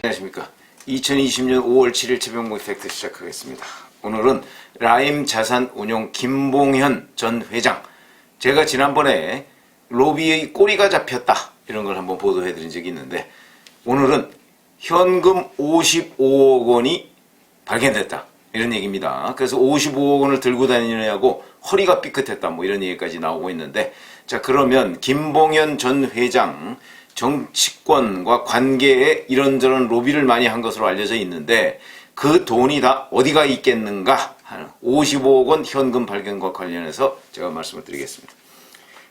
안녕하십니까. 2020년 5월 7일 최병모 팩트 시작하겠습니다. 오늘은 라임 자산운용 김봉현 전 회장, 제가 지난번에 로비의 꼬리가 잡혔다 이런 걸 한번 보도해 드린 적이 있는데, 오늘은 현금 55억 원이 발견됐다 이런 얘기입니다. 그래서 55억 원을 들고 다니느냐고 허리가 삐끗했다 뭐 이런 얘기까지 나오고 있는데, 자, 그러면 김봉현 전 회장 정치권과 관계에 이런저런 로비를 많이 한 것으로 알려져 있는데, 그 돈이 다 어디가 있겠는가 하는 55억 원 현금 발견과 관련해서 제가 말씀을 드리겠습니다.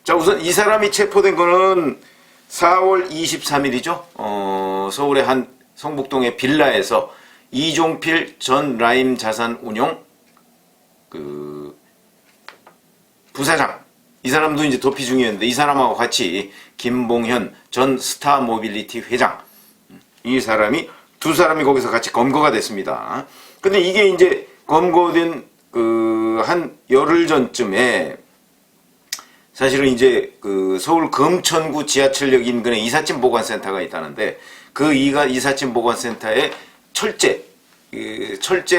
자, 우선 이 사람이 체포된 거는 4월 23일이죠. 서울의 한 성북동의 빌라에서 이종필 전 라임 자산운용 부사장, 이 사람도 이제 도피 중이었는데, 이 사람하고 같이 김봉현 전 스타모빌리티 회장, 이 사람이 두 사람이 거기서 같이 검거가 됐습니다. 근데 이게 이제 검거된 한 열흘 전쯤에 사실은 이제 서울 금천구 지하철역 인근에 이삿짐 보관센터가 있다는데, 그 이삿짐 보관센터에 철제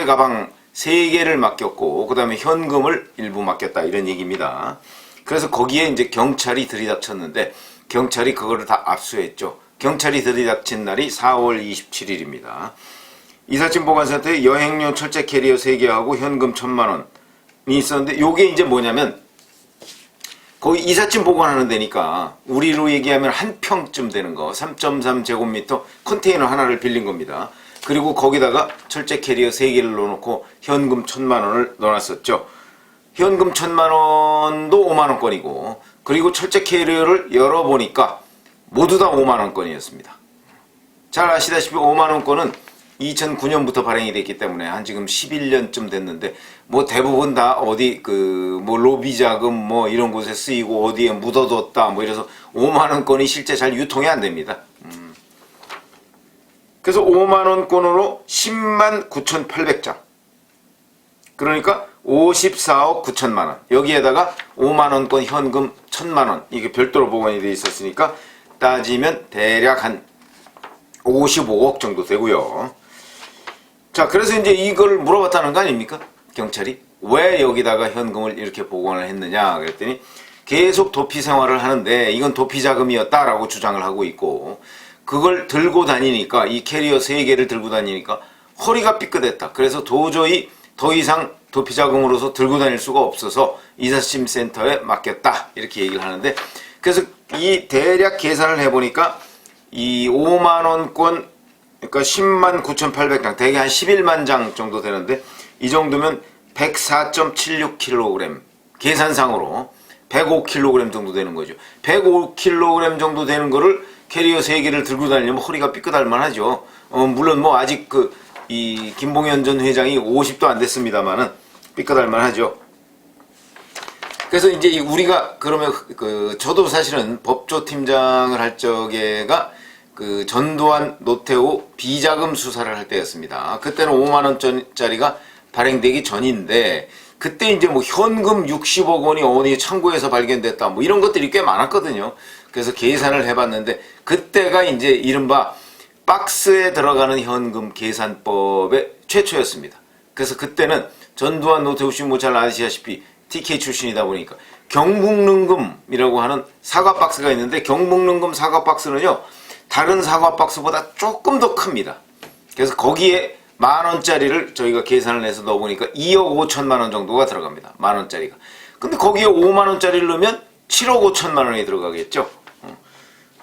가방 3개를 맡겼고, 그 다음에 현금을 일부 맡겼다 이런 얘기입니다. 그래서 거기에 이제 경찰이 들이닥쳤는데, 경찰이 그거를 다 압수했죠. 경찰이 들이닥친 날이 4월 27일입니다. 이삿짐 보관센터에 여행용 철제 캐리어 3개하고 현금 1,000만 원이 있었는데, 요게 이제 뭐냐면, 거기 이삿짐 보관하는 데니까 우리로 얘기하면 한 평쯤 되는 거, 3.3제곱미터 컨테이너 하나를 빌린 겁니다. 그리고 거기다가 철제 캐리어 3개를 넣어놓고 현금 1,000만 원을 넣어놨었죠. 현금 1,000만 원도 5만 원권이고, 그리고 철제 캐리어를 열어보니까 모두 다 5만 원권이었습니다. 잘 아시다시피 5만 원권은 2009년부터 발행이 됐기 때문에 한 지금 11년쯤 됐는데, 뭐 대부분 다 어디 뭐 로비 자금 뭐 이런 곳에 쓰이고 어디에 묻어뒀다 뭐 이래서 5만 원권이 실제 잘 유통이 안 됩니다. 그래서 5만 원권으로 10만 9,800장. 그러니까 54억 9천만 원. 여기에다가 5만 원권 현금 1,000만 원. 이게 별도로 보관이 되어 있었으니까 따지면 대략 한 55억 정도 되고요. 자, 그래서 이제 이걸 물어봤다는 거 아닙니까? 경찰이. 왜 여기다가 현금을 이렇게 보관을 했느냐 그랬더니, 계속 도피 생활을 하는데 이건 도피 자금이었다라고 주장을 하고 있고, 그걸 들고 다니니까, 이 캐리어 3개를 들고 다니니까 허리가 삐끗했다. 그래서 도저히 더 이상 도피 자금으로서 들고 다닐 수가 없어서 이삿짐 센터에 맡겼다 이렇게 얘기를 하는데, 그래서 이 대략 계산을 해보니까 이 5만 원권, 그러니까 10만 9,800장, 대개 한 11만 장 정도 되는데, 이 정도면 104.76kg, 계산상으로 105kg 정도 되는 거죠. 105kg 정도 되는 거를 캐리어 3개를 들고 다니려면 허리가 삐끗할 만하죠. 물론 뭐 아직 이 김봉현 전 회장이 50도 안 됐습니다만은 삐끗할 만하죠. 그래서 이제 우리가 그러면 저도 사실은 법조팀장을 할 적에가 전두환 노태우 비자금 수사를 할 때였습니다. 그때는 5만 원짜리가 발행되기 전인데, 그때 이제 뭐 현금 60억 원이 어디 창고에서 발견됐다 뭐 이런 것들이 꽤 많았거든요. 그래서 계산을 해봤는데, 그때가 이제 이른바 박스에 들어가는 현금 계산법의 최초였습니다. 그래서 그때는 전두환 노태우 씨 뭐 잘 아시다시피 TK 출신이다 보니까 경북능금이라고 하는 사과 박스가 있는데, 경북능금 사과 박스는요 다른 사과 박스보다 조금 더 큽니다. 그래서 거기에 10,000원짜리를 저희가 계산을 해서 넣어보니까 2억 5천만 원 정도가 들어갑니다. 10,000원짜리가. 근데 거기에 5만 원짜리를 넣으면 7억 5천만 원이 들어가겠죠.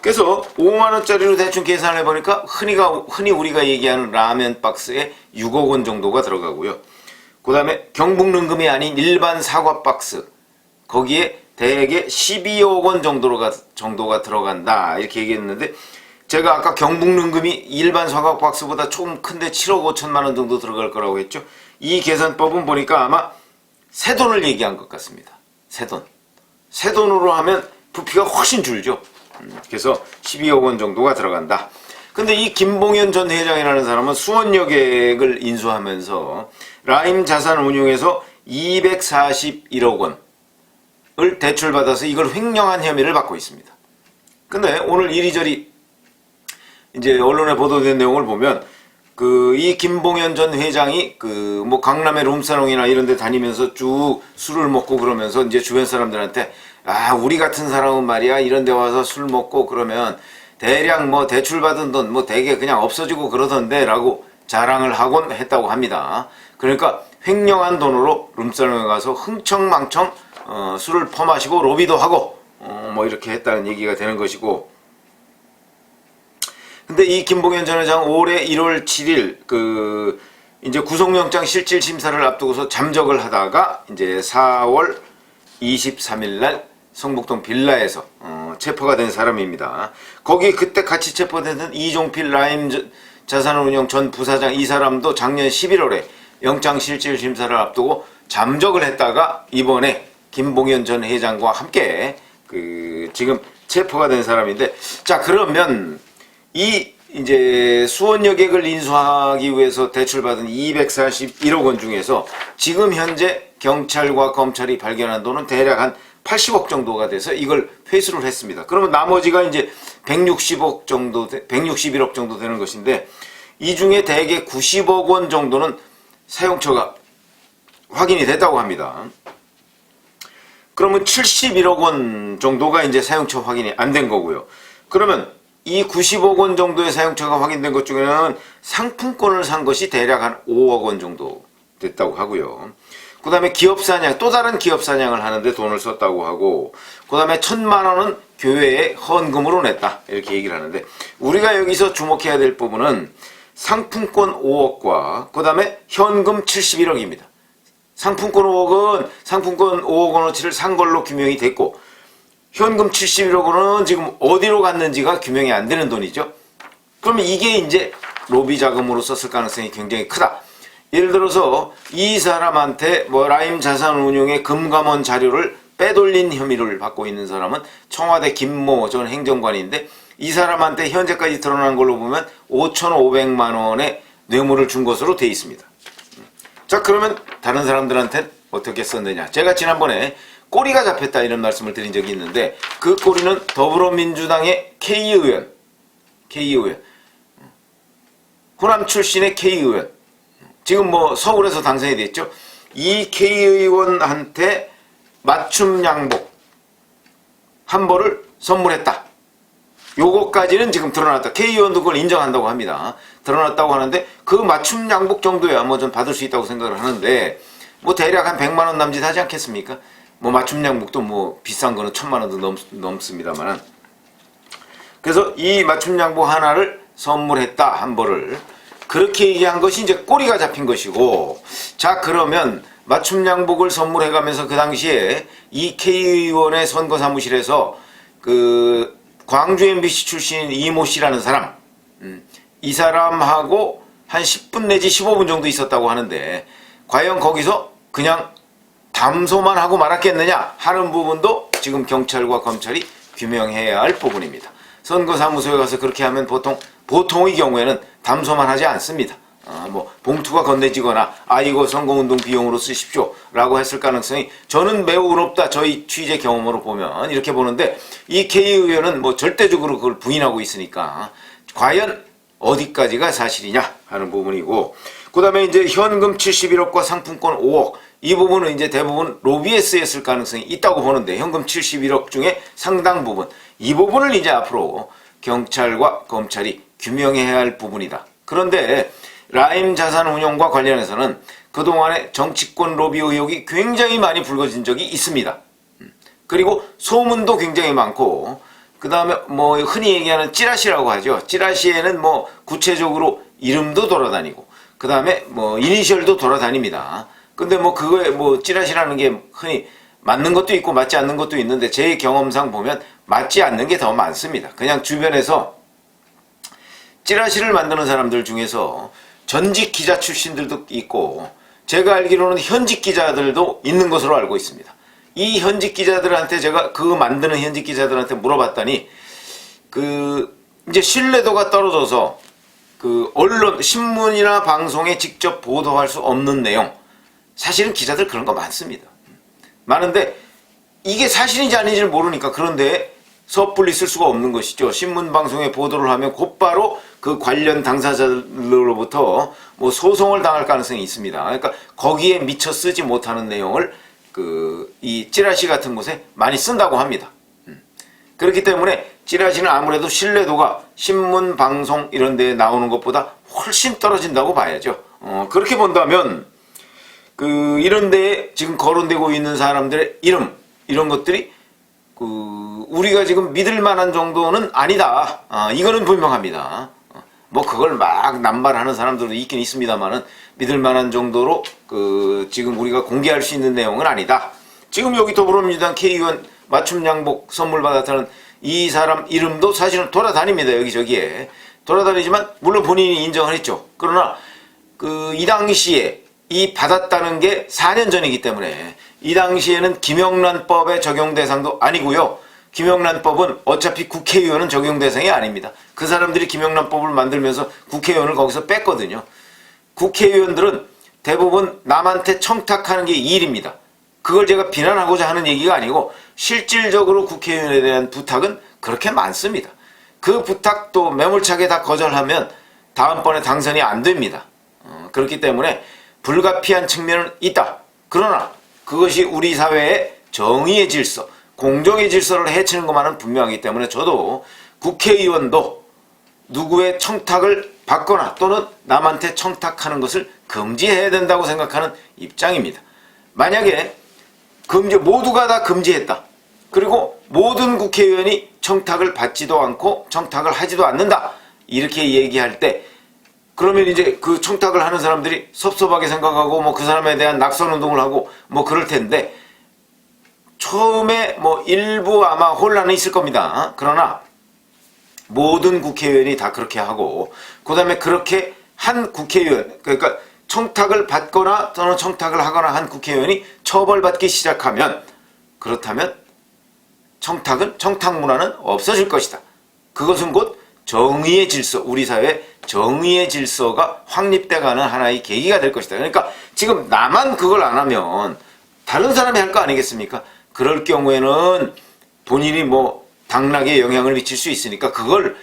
그래서 5만 원짜리로 대충 계산을 해보니까 흔히 우리가 얘기하는 라면 박스에 6억 원 정도가 들어가고요. 그 다음에 경북능금이 아닌 일반 사과 박스, 거기에 대개 12억 원 정도가 들어간다 이렇게 얘기했는데, 제가 아까 경북능금이 일반 사과 박스보다 조금 큰데 7억 5천만 원 정도 들어갈 거라고 했죠. 이 계산법은 보니까 아마 새돈을 얘기한 것 같습니다. 새돈으로 하면 부피가 훨씬 줄죠. 그래서 12억 원 정도가 들어간다. 근데 이 김봉현 전 회장이라는 사람은 수원 여객을 인수하면서 라임 자산운용에서 241억 원을 대출받아서 이걸 횡령한 혐의를 받고 있습니다. 근데 오늘 이리저리 이제 언론에 보도된 내용을 보면 이 김봉현 전 회장이 뭐 강남의 룸사롱이나 이런 데 다니면서 쭉 술을 먹고 그러면서 이제 주변 사람들한테 우리 같은 사람은 말이야 이런 데 와서 술 먹고 그러면 대략 뭐 대출 받은 돈 뭐 대개 그냥 없어지고 그러던데 라고 자랑을 하곤 했다고 합니다. 그러니까 횡령한 돈으로 룸사롱에 가서 흥청망청 술을 퍼마시고 로비도 하고 뭐 이렇게 했다는 얘기가 되는 것이고, 근데 이 김봉현 전 회장 올해 1월 7일 이제 구속영장 실질 심사를 앞두고서 잠적을 하다가 이제 4월 23일 날 성북동 빌라에서 체포가 된 사람입니다. 거기 그때 같이 체포된 이종필 라임 자산운용 전 부사장 이 사람도 작년 11월에 영장 실질 심사를 앞두고 잠적을 했다가 이번에 김봉현 전 회장과 함께 지금 체포가 된 사람인데, 자 그러면 이제 수원 여객을 인수하기 위해서 대출받은 241억 원 중에서 지금 현재 경찰과 검찰이 발견한 돈은 대략 한 80억 정도가 돼서 이걸 회수를 했습니다. 그러면 나머지가 이제 160억 정도, 161억 정도 되는 것인데, 이 중에 대개 90억 원 정도는 사용처가 확인이 됐다고 합니다. 그러면 71억 원 정도가 이제 사용처 확인이 안 된 거고요. 그러면 이 90억 원 정도의 사용처가 확인된 것 중에는 상품권을 산 것이 대략 한 5억 원 정도 됐다고 하고요. 그 다음에 기업사냥, 또 다른 기업사냥을 하는데 돈을 썼다고 하고, 그 다음에 1,000만 원은 교회에 헌금으로 냈다 이렇게 얘기를 하는데, 우리가 여기서 주목해야 될 부분은 상품권 5억과 그 다음에 현금 71억입니다. 상품권 5억 원어치를 산 걸로 규명이 됐고, 현금 71억 원은 지금 어디로 갔는지가 규명이 안 되는 돈이죠. 그러면 이게 이제 로비 자금으로 썼을 가능성이 굉장히 크다. 예를 들어서 이 사람한테 뭐 라임 자산운용의 금감원 자료를 빼돌린 혐의를 받고 있는 사람은 청와대 김모 전 행정관인데, 이 사람한테 현재까지 드러난 걸로 보면 5,500만 원의 뇌물을 준 것으로 돼 있습니다. 자 그러면 다른 사람들한테 어떻게 썼느냐. 제가 지난번에 꼬리가 잡혔다 이런 말씀을 드린 적이 있는데, 그 꼬리는 더불어민주당의 K의원, 호남 출신의 K의원, 지금 뭐 서울에서 당선이 됐죠. 이 K의원한테 맞춤 양복 한 벌을 선물했다. 요거까지는 지금 드러났다. K의원도 그걸 인정한다고 합니다. 드러났다고 하는데, 그 맞춤 양복 정도야 뭐 좀 받을 수 있다고 생각을 하는데, 뭐 대략 한 100만 원 남짓 하지 않겠습니까? 뭐 맞춤 양복도 뭐 비싼 거는 1,000만 원도 넘습니다만, 그래서 이 맞춤 양복 하나를 선물했다 한 벌을, 그렇게 얘기한 것이 이제 꼬리가 잡힌 것이고, 자 그러면 맞춤 양복을 선물해가면서 그 당시에 이 K의원의 선거 사무실에서 광주 MBC 출신인 이모 씨라는 사람, 이 사람하고 한 10분 내지 15분 정도 있었다고 하는데, 과연 거기서 그냥 담소만 하고 말았겠느냐 하는 부분도 지금 경찰과 검찰이 규명해야 할 부분입니다. 선거사무소에 가서 그렇게 하면 보통의 경우에는 담소만 하지 않습니다. 뭐 봉투가 건네지거나 이거 선거운동 비용으로 쓰십시오 라고 했을 가능성이 저는 매우 높다. 저희 취재 경험으로 보면 이렇게 보는데, 이 K의원은 뭐 절대적으로 그걸 부인하고 있으니까 과연 어디까지가 사실이냐 하는 부분이고, 그 다음에 이제 현금 71억과 상품권 5억, 이 부분은 이제 대부분 로비에 쓰였을 가능성이 있다고 보는데, 현금 71억 중에 상당 부분, 이 부분을 이제 앞으로 경찰과 검찰이 규명해야 할 부분이다. 그런데 라임 자산운용과 관련해서는 그동안에 정치권 로비 의혹이 굉장히 많이 불거진 적이 있습니다. 그리고 소문도 굉장히 많고, 그 다음에 뭐 흔히 얘기하는 찌라시라고 하죠. 찌라시에는 뭐 구체적으로 이름도 돌아다니고, 그 다음에 뭐 이니셜도 돌아다닙니다. 근데 뭐 그거에 뭐 찌라시라는 게 흔히 맞는 것도 있고 맞지 않는 것도 있는데, 제 경험상 보면 맞지 않는 게 더 많습니다. 그냥 주변에서 찌라시를 만드는 사람들 중에서 전직 기자 출신들도 있고, 제가 알기로는 현직 기자들도 있는 것으로 알고 있습니다. 이 현직 기자들한테 제가 만드는 현직 기자들한테 물어봤더니, 이제 신뢰도가 떨어져서 언론, 신문이나 방송에 직접 보도할 수 없는 내용, 사실은 기자들 그런 거 많습니다. 많은데 이게 사실인지 아닌지를 모르니까, 그런데 섣불리 쓸 수가 없는 것이죠. 신문방송에 보도를 하면 곧바로 그 관련 당사자들로부터 뭐 소송을 당할 가능성이 있습니다. 그러니까 거기에 미처 쓰지 못하는 내용을 이 찌라시 같은 곳에 많이 쓴다고 합니다. 그렇기 때문에 찌라시는 아무래도 신뢰도가 신문, 방송 이런 데에 나오는 것보다 훨씬 떨어진다고 봐야죠. 그렇게 본다면 이런 데에 지금 거론되고 있는 사람들의 이름 이런 것들이 우리가 지금 믿을 만한 정도는 아니다. 이거는 분명합니다. 뭐 그걸 막 남발하는 사람들도 있긴 있습니다만은 믿을 만한 정도로 지금 우리가 공개할 수 있는 내용은 아니다. 지금 여기 더불어민주당 K의원 맞춤 양복 선물 받았다는 이 사람 이름도 사실은 돌아다닙니다. 여기저기에 돌아다니지만 물론 본인이 인정을 했죠. 그러나 이 당시에 이 받았다는 게 4년 전이기 때문에 이 당시에는 김영란법의 적용 대상도 아니고요. 김영란법은 어차피 국회의원은 적용 대상이 아닙니다. 그 사람들이 김영란법을 만들면서 국회의원을 거기서 뺐거든요. 국회의원들은 대부분 남한테 청탁하는 게 일입니다. 그걸 제가 비난하고자 하는 얘기가 아니고 실질적으로 국회의원에 대한 부탁은 그렇게 많습니다. 그 부탁도 매몰차게 다 거절하면 다음번에 당선이 안 됩니다. 그렇기 때문에 불가피한 측면은 있다. 그러나 그것이 우리 사회의 정의의 질서, 공정의 질서를 해치는 것만은 분명하기 때문에 저도 국회의원도 누구의 청탁을 받거나 또는 남한테 청탁하는 것을 금지해야 된다고 생각하는 입장입니다. 만약에 모두가 다 금지했다. 그리고 모든 국회의원이 청탁을 받지도 않고 청탁을 하지도 않는다. 이렇게 얘기할 때 그러면 이제 그 청탁을 하는 사람들이 섭섭하게 생각하고 뭐 그 사람에 대한 낙선운동을 하고 뭐 그럴 텐데 처음에 뭐 일부 아마 혼란은 있을 겁니다. 그러나 모든 국회의원이 다 그렇게 하고 그 다음에 그렇게 한 국회의원 그러니까 청탁을 받거나 또는 청탁을 하거나 한 국회의원이 처벌받기 시작하면 그렇다면 청탁 문화는 없어질 것이다. 그것은 곧 정의의 질서, 우리 사회 정의의 질서가 확립돼가는 하나의 계기가 될 것이다. 그러니까 지금 나만 그걸 안 하면 다른 사람이 할 거 아니겠습니까? 그럴 경우에는 본인이 뭐 당락에 영향을 미칠 수 있으니까 그걸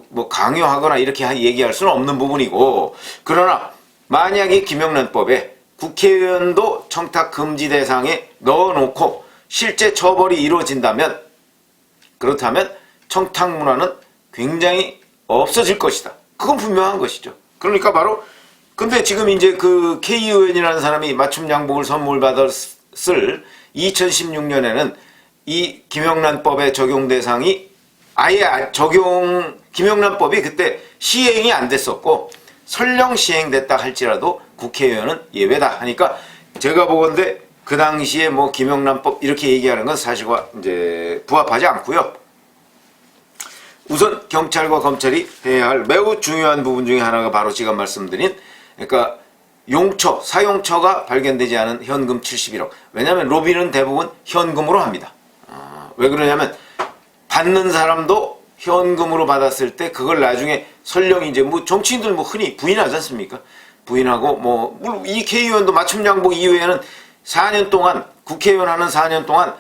뭐 강요하거나 이렇게 얘기할 수는 없는 부분이고 그러나 만약에 김영란법에 국회의원도 청탁 금지 대상에 넣어놓고 실제 처벌이 이루어진다면 그렇다면 청탁 문화는 굉장히 없어질 것이다. 그건 분명한 것이죠. 그러니까 바로 근데 지금 이제 그 K의원이라는 사람이 맞춤 양복을 선물 받았을 2016년에는 이 김영란법의 적용 대상이 아예 김영란법이 그때 시행이 안 됐었고 설령 시행됐다 할지라도 국회의원은 예외다 하니까 제가 보건대 그 당시에 뭐 김영란법 이렇게 얘기하는 건 사실과 이제 부합하지 않고요. 우선 경찰과 검찰이 해야 할 매우 중요한 부분 중에 하나가 바로 지금 말씀드린 그러니까 사용처가 발견되지 않은 현금 71억. 왜냐하면 로비는 대부분 현금으로 합니다. 왜 그러냐면 받는 사람도 현금으로 받았을 때 그걸 나중에 설령 이제 뭐 정치인들 뭐 흔히 부인하지 않습니까? 부인하고 뭐 물론 이 K의원도 맞춤 양복 이후에는 4년 동안 국회의원 하는 4년 동안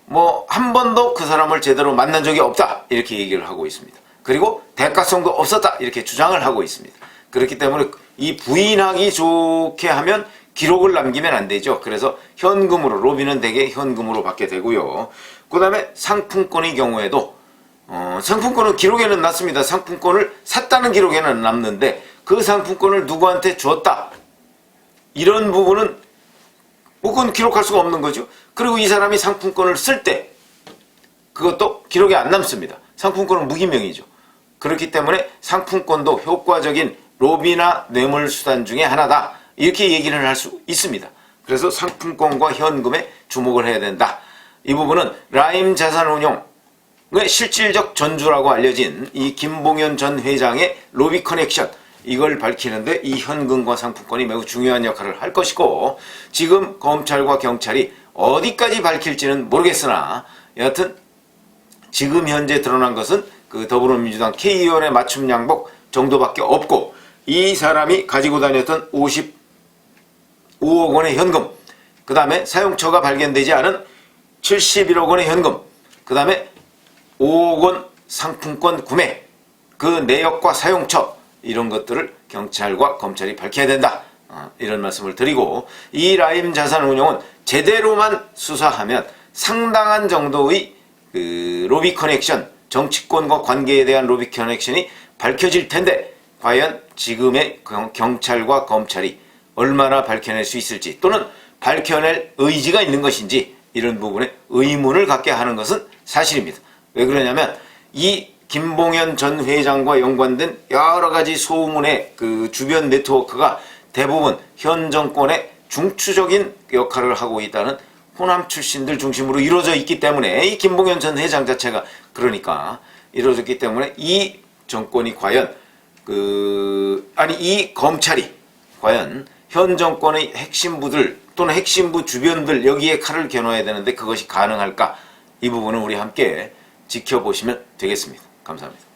뭐 한 번도 그 사람을 제대로 만난 적이 없다 이렇게 얘기를 하고 있습니다. 그리고 대가성도 없었다 이렇게 주장을 하고 있습니다. 그렇기 때문에 이 부인하기 좋게 하면 기록을 남기면 안 되죠. 그래서 현금으로 로비는 대개 현금으로 받게 되고요. 그 다음에 상품권의 경우에도 상품권은 기록에는 났습니다. 상품권을 샀다는 기록에는 남는데 그 상품권을 누구한테 줬다 이런 부분은 그건 기록할 수가 없는 거죠. 그리고 이 사람이 상품권을 쓸 때 그것도 기록에 안 남습니다. 상품권은 무기명이죠. 그렇기 때문에 상품권도 효과적인 로비나 뇌물수단 중에 하나다 이렇게 얘기를 할 수 있습니다. 그래서 상품권과 현금에 주목을 해야 된다. 이 부분은 라임 자산운용의 실질적 전주라고 알려진 이 김봉현 전 회장의 로비 커넥션 이걸 밝히는데 이 현금과 상품권이 매우 중요한 역할을 할 것이고 지금 검찰과 경찰이 어디까지 밝힐지는 모르겠으나 여하튼 지금 현재 드러난 것은 그 더불어민주당 K의원의 맞춤 양복 정도밖에 없고 이 사람이 가지고 다녔던 55억 원의 현금 그 다음에 사용처가 발견되지 않은 71억 원의 현금 그 다음에 5억 원 상품권 구매, 그 내역과 사용처 이런 것들을 경찰과 검찰이 밝혀야 된다. 이런 말씀을 드리고, 이 라임 자산운용은 제대로만 수사하면 상당한 정도의 그 로비 커넥션, 정치권과 관계에 대한 로비 커넥션이 밝혀질 텐데, 과연 지금의 경찰과 검찰이 얼마나 밝혀낼 수 있을지, 또는 밝혀낼 의지가 있는 것인지, 이런 부분에 의문을 갖게 하는 것은 사실입니다. 왜 그러냐면 이 김봉현 전 회장과 연관된 여러 가지 소문의 그 주변 네트워크가 대부분 현 정권의 중추적인 역할을 하고 있다는 호남 출신들 중심으로 이루어져 있기 때문에, 이 김봉현 전 회장 자체가 그러니까 이루어졌기 때문에, 이 정권이 과연 이 검찰이 과연 현 정권의 핵심부들 또는 핵심부 주변들 여기에 칼을 겨눠야 되는데 그것이 가능할까? 이 부분은 우리 함께 지켜보시면 되겠습니다. 감사합니다.